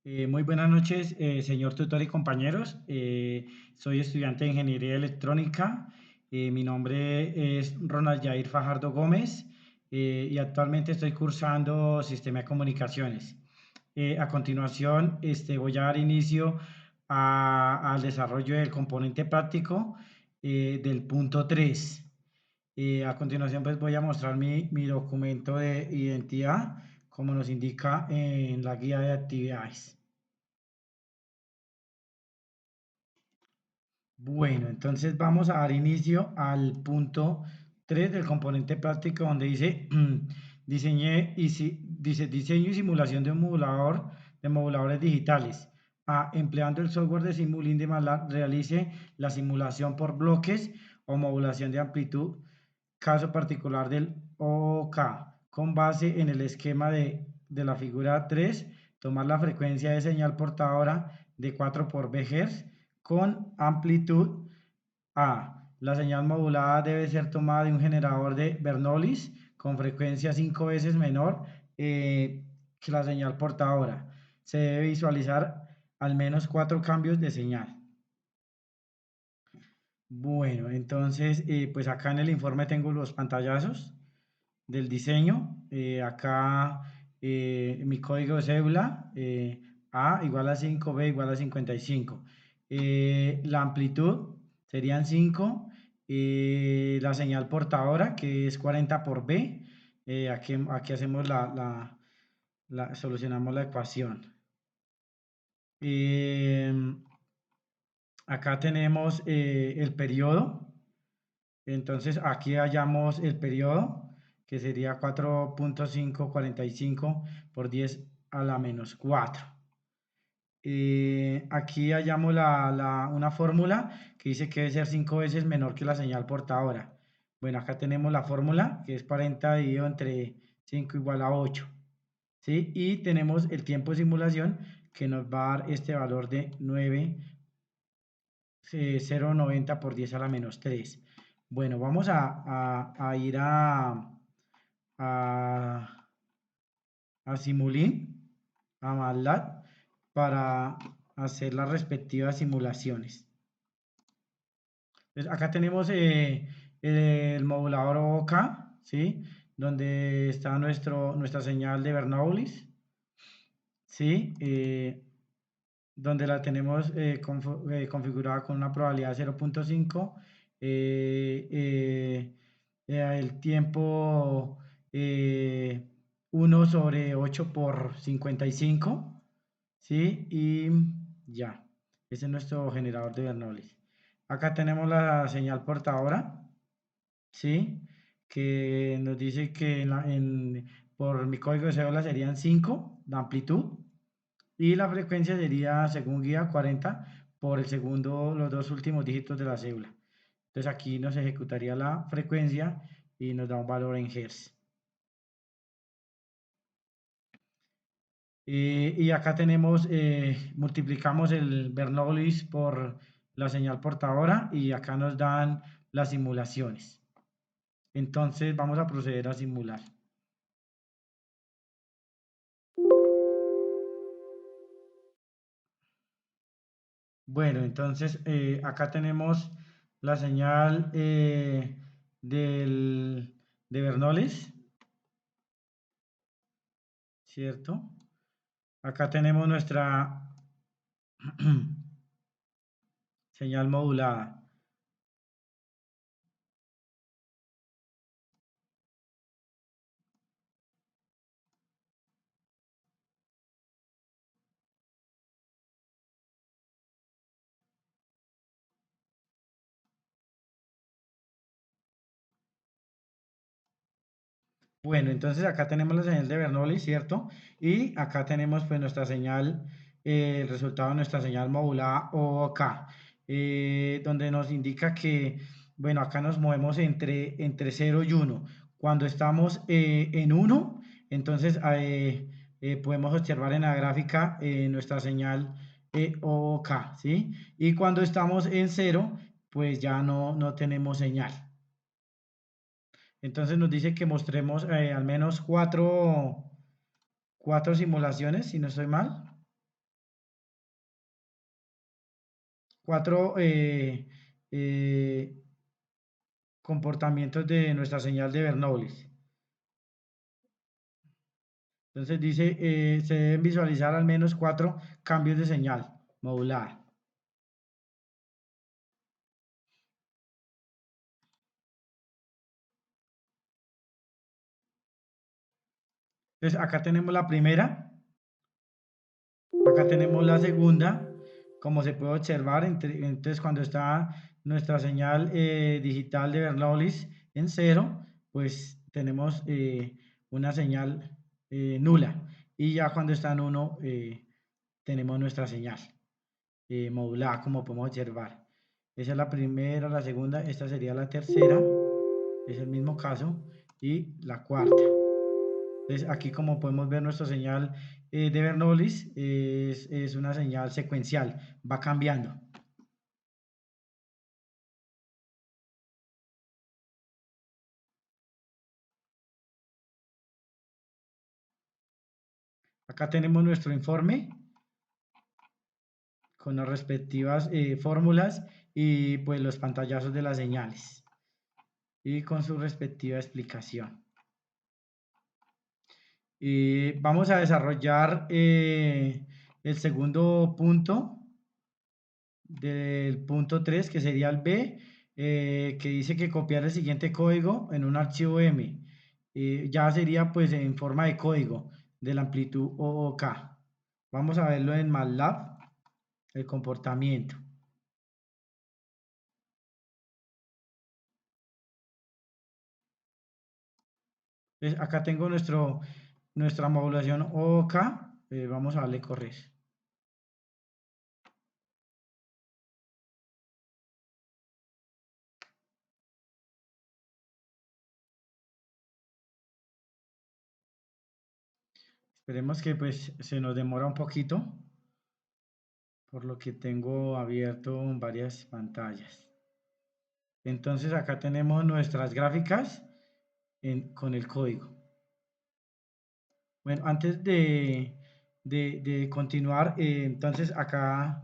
Muy buenas noches, señor tutor y compañeros. Soy estudiante de Ingeniería Electrónica. Mi nombre es Ronald Jair Fajardo Gómez y actualmente estoy cursando Sistema de Comunicaciones. A continuación, voy a dar inicio al desarrollo del componente práctico del punto 3. A continuación, pues voy a mostrar mi documento de identidad, como nos indica en la guía de actividades. Bueno, entonces vamos a dar inicio al punto 3 del componente práctico donde dice, dice diseño y simulación de un modulador de moduladores digitales. A, empleando el software de Simulink de MATLAB, realice la simulación por bloques o modulación de amplitud, caso particular del OK, con base en el esquema de la figura 3, tomar la frecuencia de señal portadora de 4 por Bhz con amplitud A. La señal modulada debe ser tomada de un generador de Bernoulli con frecuencia 5 veces menor que la señal portadora. Se debe visualizar al menos 4 cambios de señal. Bueno, entonces, pues acá en el informe tengo los pantallazos del diseño. Acá mi código de cédula, A igual a 5, B igual a 55. La amplitud serían 5. La señal portadora, que es 40 por B. Aquí hacemos solucionamos la ecuación. Acá tenemos el periodo. Entonces aquí hallamos el periodo, que sería 4.545 por 10 a la menos 4. Aquí hallamos una fórmula que dice que debe ser 5 veces menor que la señal portadora. Bueno, acá tenemos la fórmula, que es 40 dividido entre 5 igual a 8. ¿Sí? Y tenemos el tiempo de simulación, que nos va a dar este valor de 0,90 por 10 a la menos 3. Bueno, vamos a ir a, a Simulink, a MATLAB, para hacer las respectivas simulaciones. Entonces, acá tenemos el modulador OK, ¿sí? Donde está nuestra señal de Bernoulli, ¿sí? Donde la tenemos configurada con una probabilidad de 0.5. El tiempo 1 sobre 8 por 55, ¿sí? Y ya, ese es nuestro generador de Bernoulli. Acá tenemos la señal portadora, ¿sí? Que nos dice que por mi código de cédula serían 5 de amplitud. Y la frecuencia sería, según guía, 40 por el segundo, los dos últimos dígitos de la cédula. Entonces aquí nos ejecutaría la frecuencia y nos da un valor en Hz. Y acá tenemos, multiplicamos el Bernoulli por la señal portadora y acá nos dan las simulaciones. Entonces vamos a proceder a simular. Bueno, entonces acá tenemos la señal de Bernoulli, ¿cierto? Acá tenemos nuestra señal modulada. Bueno, entonces acá tenemos la señal de Bernoulli, ¿cierto? Y acá tenemos pues nuestra señal, el resultado de nuestra señal modulada OK, donde nos indica que, bueno, acá nos movemos entre 0 y 1. Cuando estamos en 1, entonces podemos observar en la gráfica nuestra señal OK, ¿sí? Y cuando estamos en 0, pues ya no tenemos señal. Entonces nos dice que mostremos al menos cuatro simulaciones, si no estoy mal. cuatro comportamientos de nuestra señal de Bernoulli. Entonces dice, se deben visualizar al menos 4 cambios de señal modulada. Entonces acá tenemos la primera, acá tenemos la segunda. Como se puede observar, entonces cuando está nuestra señal digital de Bernoulli en 0, pues tenemos una señal nula. Y ya cuando está en 1, tenemos nuestra señal modulada, como podemos observar. Esa es la primera, la segunda, esta sería la tercera, es el mismo caso, y la cuarta. Entonces aquí como podemos ver nuestra señal de Bernoulli es una señal secuencial, va cambiando. Acá tenemos nuestro informe con las respectivas fórmulas y pues los pantallazos de las señales y con su respectiva explicación. Vamos a desarrollar el segundo punto del punto 3, que sería el B, que dice que copiar el siguiente código en un archivo M. Ya sería pues en forma de código de la amplitud OOK. Vamos a verlo en MATLAB, el comportamiento. Entonces, acá tengo nuestra modulación OOK. Vamos a darle correr. Esperemos que pues se nos demora un poquito, por lo que tengo abierto varias pantallas. Entonces acá tenemos nuestras gráficas con el código. Bueno, antes de continuar, entonces acá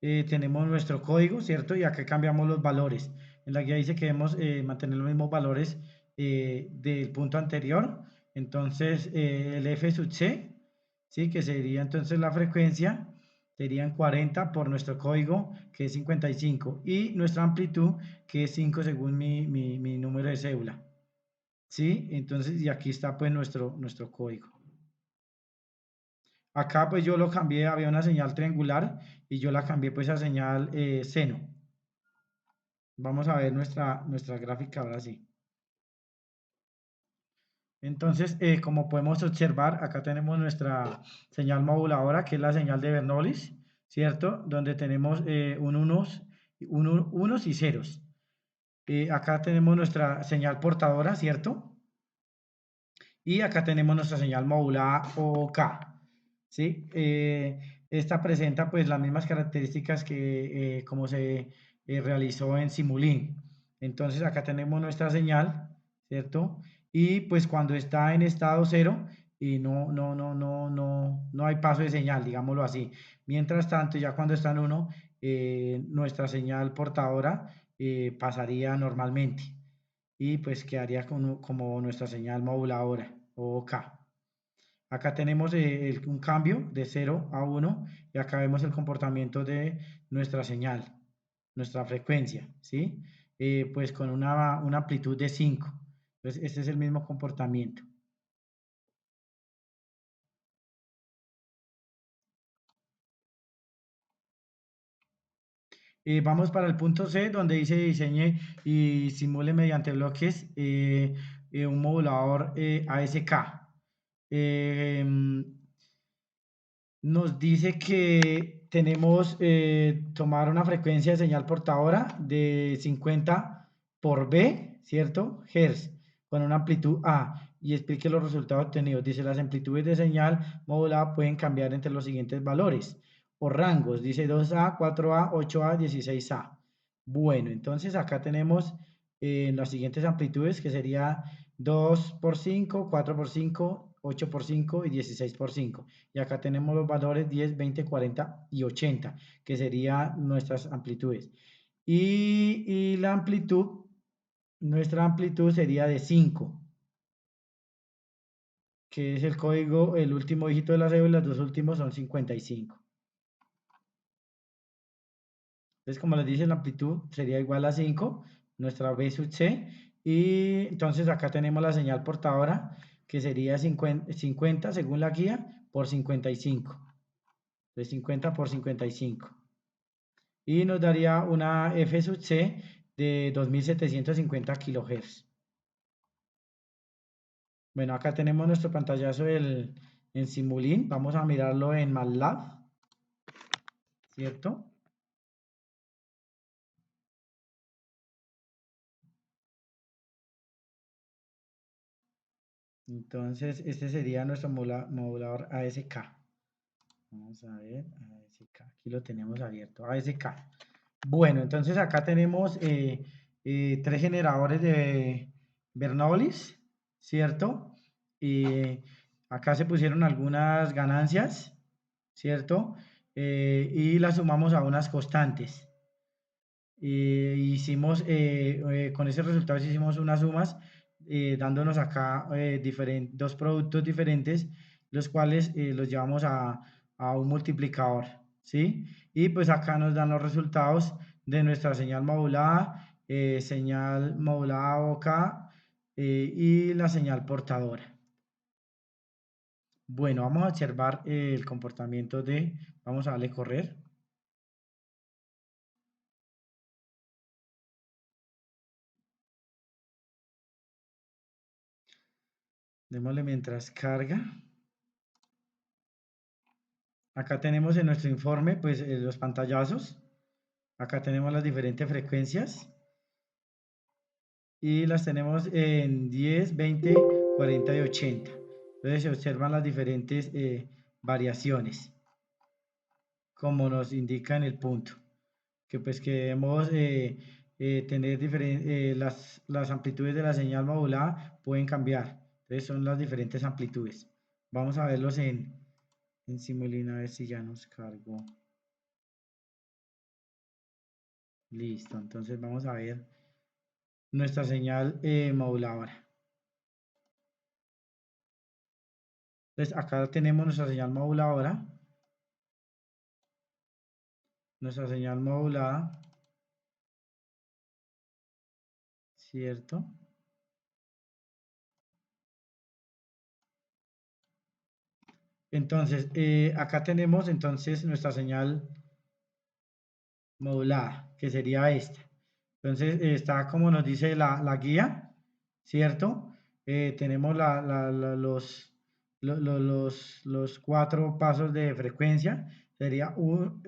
tenemos nuestro código, ¿cierto? Y acá cambiamos los valores. En la guía dice que debemos mantener los mismos valores del punto anterior. Entonces, el F sub C, ¿sí? Que sería entonces la frecuencia, serían 40 por nuestro código, que es 55, y nuestra amplitud, que es 5 según mi número de cédula, ¿sí? Entonces, y aquí está pues nuestro código. Acá pues yo lo cambié, había una señal triangular y yo la cambié pues a señal seno. Vamos a ver nuestra gráfica ahora sí. Entonces, como podemos observar, acá tenemos nuestra señal moduladora, que es la señal de Bernoulli, ¿cierto? Donde tenemos unos y ceros. Acá tenemos nuestra señal portadora, ¿cierto? Y acá tenemos nuestra señal modulada OK, ¿sí? Esta presenta pues las mismas características que como se realizó en Simulink. Entonces acá tenemos nuestra señal, ¿cierto? Y pues cuando está en estado cero y no hay paso de señal, digámoslo así. Mientras tanto, ya cuando está en 1, nuestra señal portadora pasaría normalmente y pues quedaría como nuestra señal moduladora o K. Acá tenemos un cambio de 0 a 1 y acá vemos el comportamiento de nuestra señal, nuestra frecuencia, ¿sí? Pues con una amplitud de 5. Entonces, este es el mismo comportamiento. Vamos para el punto C, donde dice diseñe y simule mediante bloques un modulador ASK. Nos dice que tenemos tomar una frecuencia de señal portadora de 50 por B, ¿cierto? Hertz, con una amplitud A, y explique los resultados obtenidos. Dice, las amplitudes de señal modulada pueden cambiar entre los siguientes valores o rangos. Dice 2A, 4A, 8A, 16A. Bueno, entonces acá tenemos las siguientes amplitudes, que sería 2 por 5, 4 por 5, 8 por 5 y 16 por 5. Y acá tenemos los valores 10, 20, 40 y 80, que serían nuestras amplitudes. Y la amplitud, nuestra amplitud sería de 5, que es el código, el último dígito de la cédula, los dos últimos son 55. Entonces, como les dice, la amplitud sería igual a 5, nuestra B sub C. Y entonces acá tenemos la señal portadora, que sería 50 según la guía por 55. Entonces 50 por 55. Y nos daría una F sub C de 2750 kHz. Bueno, acá tenemos nuestro pantallazo en Simulink. Vamos a mirarlo en MATLAB, ¿cierto? Entonces, este sería nuestro modulador ASK. Vamos a ver, ASK. Aquí lo tenemos abierto, ASK. Bueno, entonces acá tenemos 3 generadores de Bernoullis, ¿cierto? Acá se pusieron algunas ganancias, ¿cierto? Y las sumamos a unas constantes. Con ese resultado hicimos unas sumas, dándonos acá dos productos diferentes, los cuales los llevamos a un multiplicador, ¿sí? Y pues acá nos dan los resultados de nuestra señal modulada boca y la señal portadora. Bueno, vamos a observar el comportamiento vamos a darle correr. Démosle mientras carga. Acá tenemos en nuestro informe pues los pantallazos. Acá tenemos las diferentes frecuencias y las tenemos en 10, 20, 40 y 80. Entonces se observan las diferentes variaciones, como nos indica en el punto, que pues que debemos tener las amplitudes de la señal modulada pueden cambiar. Entonces son las diferentes amplitudes. Vamos a verlos en Simulink a ver si ya nos cargó. Listo, entonces vamos a ver nuestra señal moduladora. Entonces acá tenemos nuestra señal moduladora, nuestra señal modulada, ¿cierto? Entonces, acá tenemos entonces nuestra señal modulada, que sería esta. Entonces, está como nos dice la guía, ¿cierto? Tenemos los 4 pasos de frecuencia, sería 1,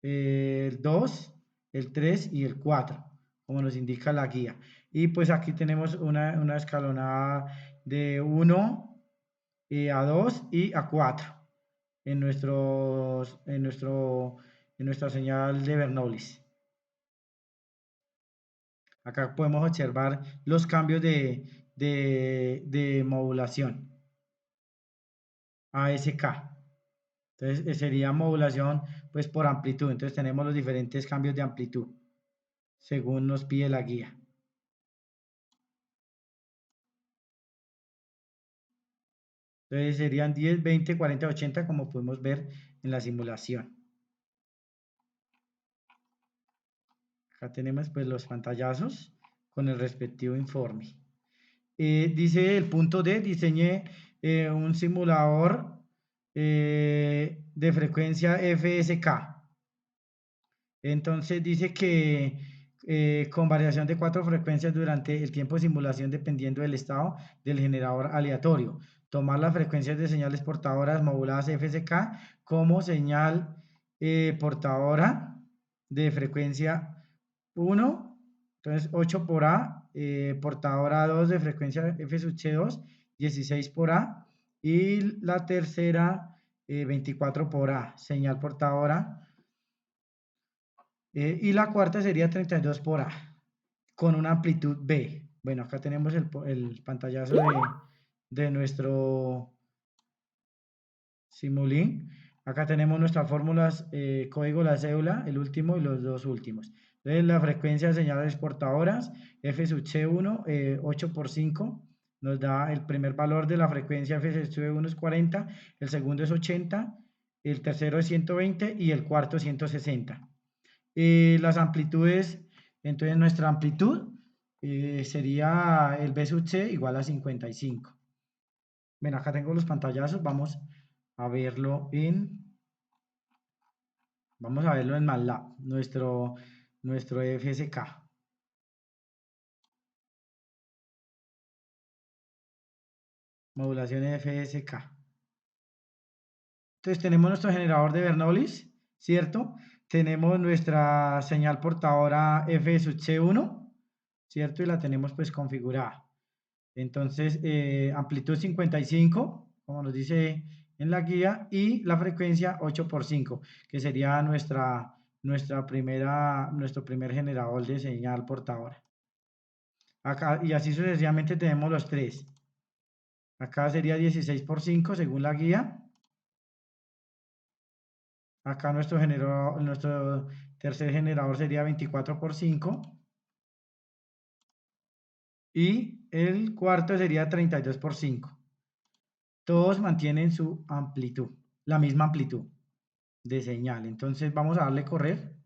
el 2, el 3 y el 4, como nos indica la guía. Y pues aquí tenemos una escalonada de 1 a 2 y a 4 en nuestra señal de Bernoulli. Acá podemos observar los cambios de modulación. ASK. Entonces sería modulación pues por amplitud. Entonces tenemos los diferentes cambios de amplitud según nos pide la guía. Entonces serían 10, 20, 40, 80 como podemos ver en la simulación. Acá tenemos pues los pantallazos con el respectivo informe. Dice el punto D, diseñe un simulador de frecuencia FSK. Entonces dice que con variación de 4 frecuencias durante el tiempo de simulación dependiendo del estado del generador aleatorio. Tomar las frecuencias de señales portadoras moduladas FSK como señal portadora de frecuencia 1, entonces 8 por A, portadora 2 de frecuencia F sub C2, 16 por A, y la tercera 24 por A, señal portadora. Y la cuarta sería 32 por A, con una amplitud B. Bueno, acá tenemos el pantallazo de nuestro Simulink. Acá tenemos nuestras fórmulas, código, la cédula, el último y los dos últimos. Entonces, la frecuencia de señales portadoras, F sub C1, 8 por 5, nos da el primer valor de la frecuencia F sub C1 es 40, el segundo es 80, el tercero es 120 y el cuarto 160. Las amplitudes, entonces nuestra amplitud sería el B sub C igual a 55. Ven, acá tengo los pantallazos, vamos a verlo en MATLAB, nuestro FSK. Modulación FSK. Entonces tenemos nuestro generador de Bernoulli, ¿cierto? Tenemos nuestra señal portadora F sub C1, ¿cierto? Y la tenemos pues configurada. Entonces, amplitud 55, como nos dice en la guía, y la frecuencia 8 por 5, que sería nuestro primer generador de señal portadora. Acá, y así sucesivamente tenemos los tres. Acá sería 16 por 5 según la guía. Acá nuestro tercer generador sería 24 por 5. Y el cuarto sería 32 por 5. Todos mantienen su amplitud, la misma amplitud de señal. Entonces vamos a darle correr.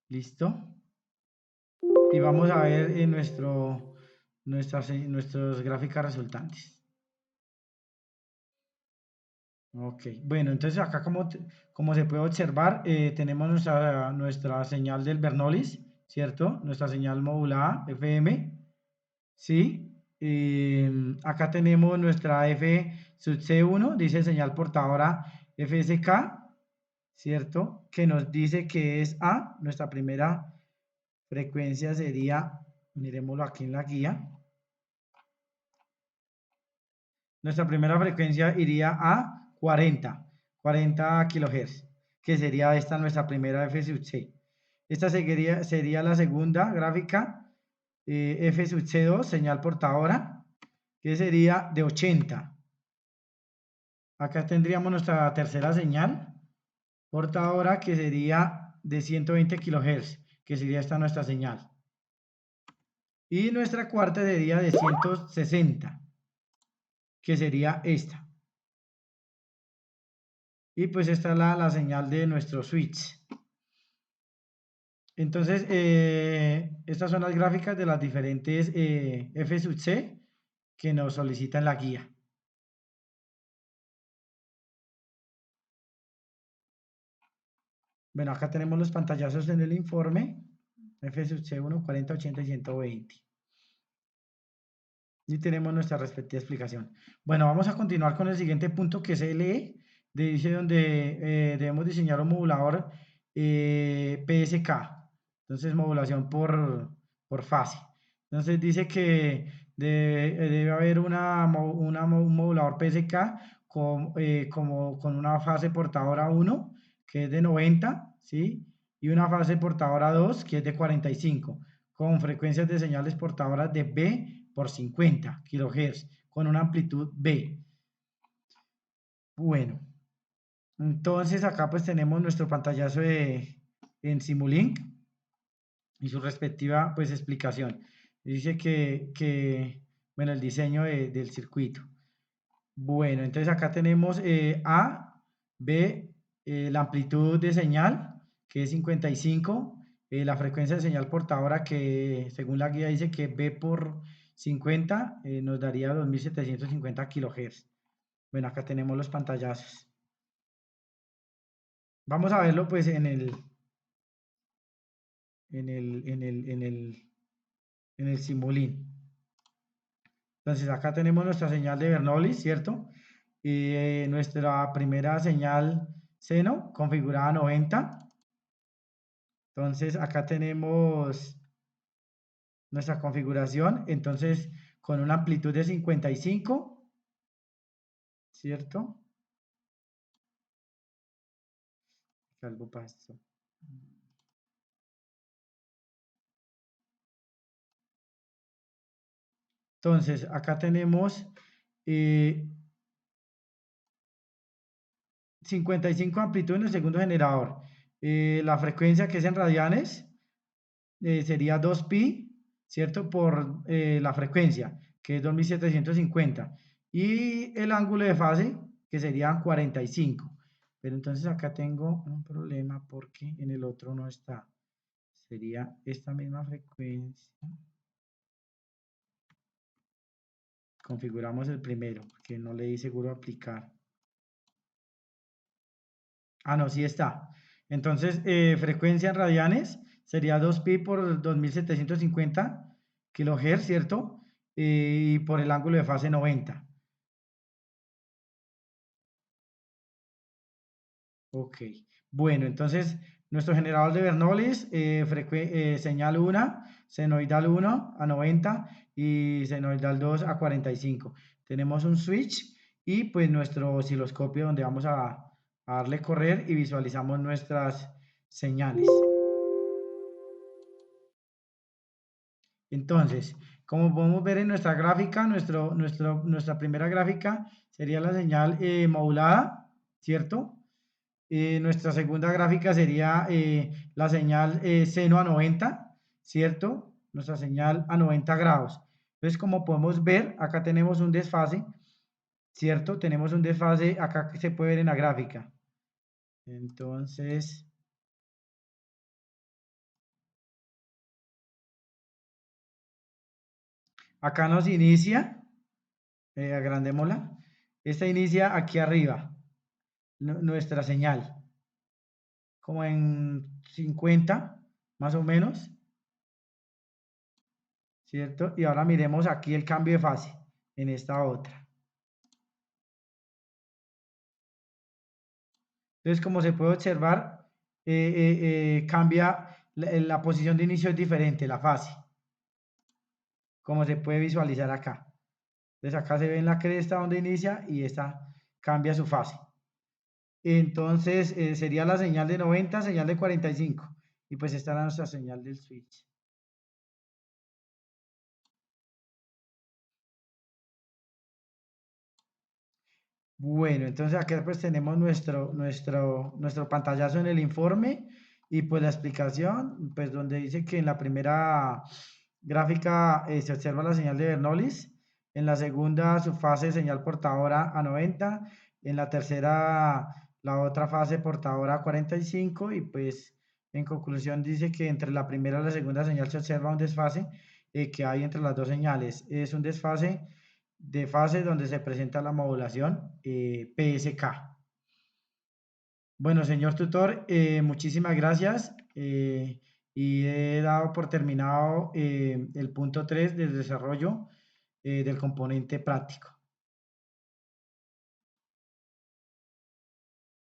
Listo. Y vamos a ver en nuestras gráficas resultantes. Ok, bueno, entonces acá como se puede observar, tenemos nuestra señal del Bernoulli, ¿cierto? Nuestra señal modulada FM, ¿sí? Acá tenemos nuestra F sub C1, dice señal portadora FSK, ¿cierto? Que nos dice que es A, nuestra primera frecuencia sería, miremoslo aquí en la guía, nuestra primera frecuencia iría a 40 kHz, que sería esta nuestra primera F sub C. Esta sería la segunda gráfica, F sub C2, señal portadora, que sería de 80. Acá tendríamos nuestra tercera señal portadora, que sería de 120 kHz, que sería esta nuestra señal. Y nuestra cuarta sería de 160, que sería esta. Y pues esta es la señal de nuestro switch. Entonces, estas son las gráficas de las diferentes F sub C que nos solicitan la guía. Bueno, acá tenemos los pantallazos en el informe. F sub C1, 40, 80 y 120. Y tenemos nuestra respectiva explicación. Bueno, vamos a continuar con el siguiente punto, que es LE, dice donde debemos diseñar un modulador PSK. Entonces, modulación por fase. Entonces, dice que debe haber un modulador PSK con una fase portadora 1, que es de 90, ¿sí? Y una fase portadora 2, que es de 45, con frecuencias de señales portadoras de B por 50 kHz, con una amplitud B. Bueno, entonces acá pues tenemos nuestro pantallazo en Simulink y su respectiva pues explicación. Dice bueno, el diseño del circuito. Bueno, entonces acá tenemos A, B, la amplitud de señal, que es 55, la frecuencia de señal portadora, que según la guía dice que B por 50 nos daría 2750 kHz. Bueno, acá tenemos los pantallazos. Vamos a verlo pues en el Simulink. Entonces acá tenemos nuestra señal de Bernoulli, ¿cierto? Y nuestra primera señal seno configurada a 90. Entonces acá tenemos nuestra configuración, entonces con una amplitud de 55, ¿cierto? Algo pasó. Entonces, acá tenemos 55 amplitud en el segundo generador. La frecuencia que es en radianes sería 2pi, ¿cierto? Por la frecuencia, que es 2750. Y el ángulo de fase, que sería 45. Pero entonces acá tengo un problema porque en el otro no está. Sería esta misma frecuencia. Configuramos el primero, que no le di seguro aplicar. Ah, no, sí está. Entonces, frecuencia en radianes sería 2pi por 2750 kHz, ¿cierto? Y por el ángulo de fase 90. Ok. Bueno, entonces, nuestro generador de Bernoulli, señal 1, senoidal 1 a 90 y senoidal 2 a 45. Tenemos un switch y pues nuestro osciloscopio donde vamos a darle correr y visualizamos nuestras señales. Entonces, como podemos ver en nuestra gráfica, nuestra primera gráfica sería la señal modulada, ¿cierto? Nuestra segunda gráfica sería la señal seno a 90, ¿cierto? Nuestra señal a 90 grados. Entonces, como podemos ver, acá tenemos un desfase, ¿cierto? Tenemos un desfase acá que se puede ver en la gráfica. Entonces, acá nos inicia, agrandémosla, esta inicia aquí arriba, nuestra señal, como en 50, más o menos, ¿cierto? Y ahora miremos aquí el cambio de fase en esta otra. Entonces, como se puede observar, cambia, la posición de inicio es diferente, la fase, como se puede visualizar acá. Entonces, acá se ve en la cresta donde inicia y esta cambia su fase. Entonces, sería la señal de 90, señal de 45. Y pues esta era nuestra señal del switch. Bueno, entonces acá pues tenemos nuestro pantallazo en el informe y pues la explicación, pues donde dice que en la primera gráfica se observa la señal de Bernoulli, en la segunda su fase señal portadora a 90, en la tercera la otra fase portadora a 45 y pues en conclusión dice que entre la primera y la segunda señal se observa un desfase que hay entre las dos señales. Es un desfase de fase donde se presenta la modulación PSK. Bueno, señor tutor, muchísimas gracias y he dado por terminado el punto 3 del desarrollo del componente práctico.